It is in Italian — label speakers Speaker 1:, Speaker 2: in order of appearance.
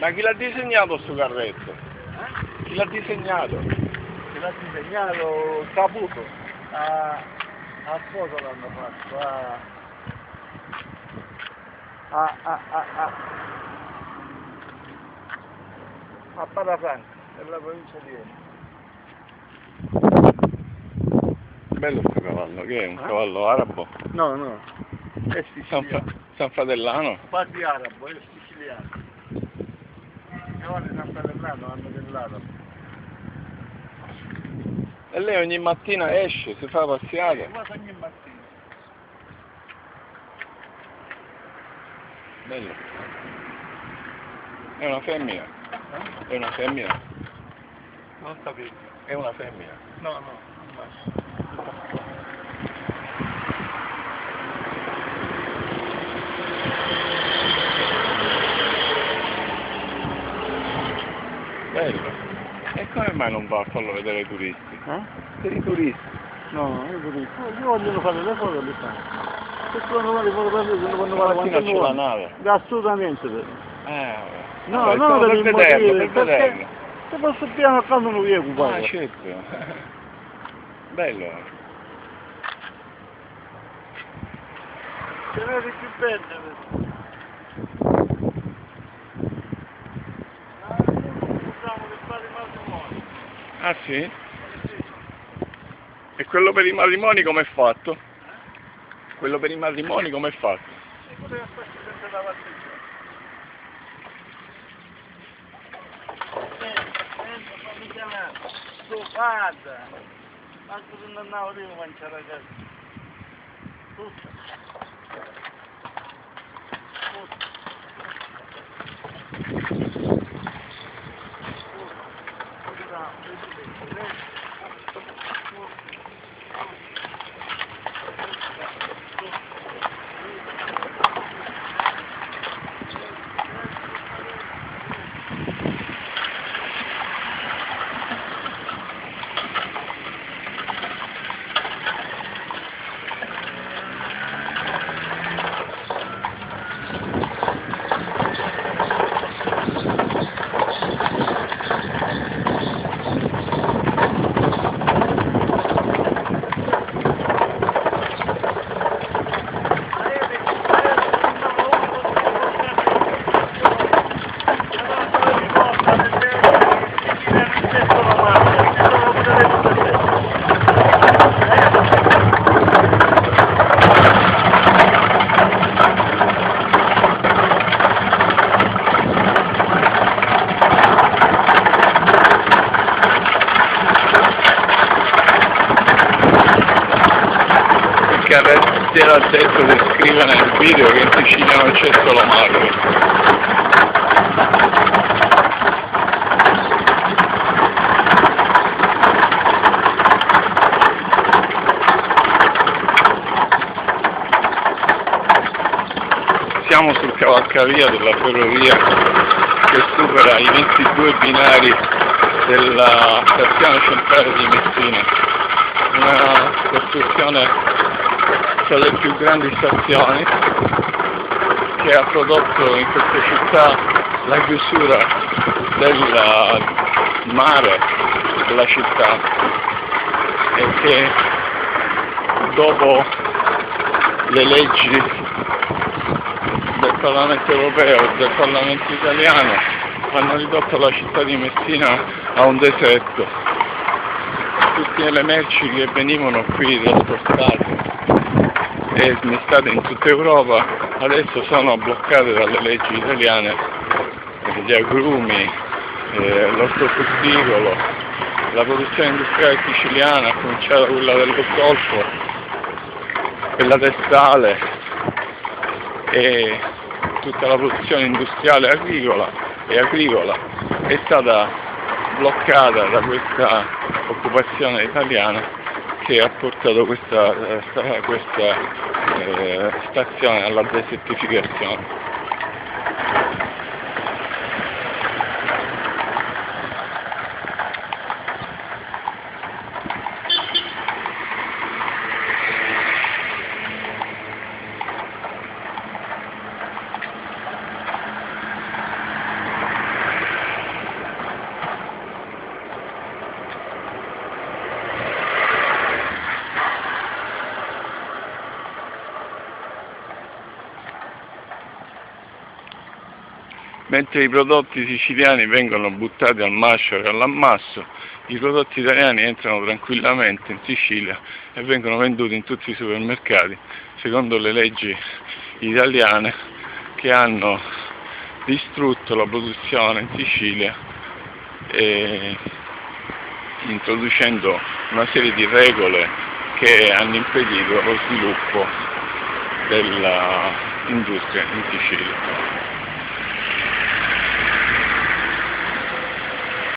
Speaker 1: Ma chi l'ha disegnato sto carretto? Chi l'ha disegnato?
Speaker 2: Chi l'ha disegnato? Caputo. A Foto l'hanno fatto. A Parafranca, nella provincia di Enna.
Speaker 1: Bello sto cavallo, che è un cavallo arabo?
Speaker 2: No, è siciliano.
Speaker 1: San Fratellano?
Speaker 2: Quasi arabo, è siciliano. I cavalli San Fratellano hanno dell'arabo.
Speaker 1: E lei ogni mattina esce, si fa passeggiare?
Speaker 2: Quasi ogni mattina.
Speaker 1: Bello. È una femmina? È una femmina?
Speaker 2: Non sapevo.
Speaker 1: È una femmina?
Speaker 2: No, un maschio.
Speaker 1: Bello. E come mai non va a farlo vedere ai turisti? Per i turisti?
Speaker 2: No, io vogliono fare le foto le fanno. Se trovano le foto per non vanno fare
Speaker 1: Stamattina c'è la nave.
Speaker 2: Assolutamente.
Speaker 1: Vabbè.
Speaker 2: No,
Speaker 1: Vabbè,
Speaker 2: non per il motivo,
Speaker 1: per
Speaker 2: perché
Speaker 1: vederlo.
Speaker 2: se posso piano qua non lo voglio occupare.
Speaker 1: Ah, certo. Bello.
Speaker 2: Ce n'è di più belle.
Speaker 1: Ah sì? E quello per i matrimoni com'è fatto? Quello per i matrimoni com'è fatto?
Speaker 2: E quello che faccio sempre la partita. Fammi chiamare. Tu guarda. Anche se non andavo io a mangiare ragazzi. Tutto.
Speaker 1: Che era detto che scrive nel video che in Sicilia non c'è solo mare. Siamo sul cavalcavia della ferrovia che supera i 22 binari della stazione centrale di Messina, una costruzione tra le più grandi stazioni che ha prodotto in questa città la chiusura del mare della città e che dopo le leggi del Parlamento europeo e del Parlamento italiano hanno ridotto la città di Messina a un deserto. Tutte le merci che venivano qui trasportate e smistate in tutta Europa adesso sono bloccate dalle leggi italiane, gli agrumi, l'ortofrutticolo, la produzione industriale siciliana, a cominciare da quella dello zolfo, quella del sale e tutta la produzione industriale agricola è stata bloccata da questa occupazione italiana che ha portato questa stazione alla desertificazione. mentre i prodotti siciliani vengono buttati al macero e all'ammasso, i prodotti italiani entrano tranquillamente in Sicilia e vengono venduti in tutti i supermercati secondo le leggi italiane che hanno distrutto la produzione in Sicilia introducendo una serie di regole che hanno impedito lo sviluppo dell'industria in Sicilia.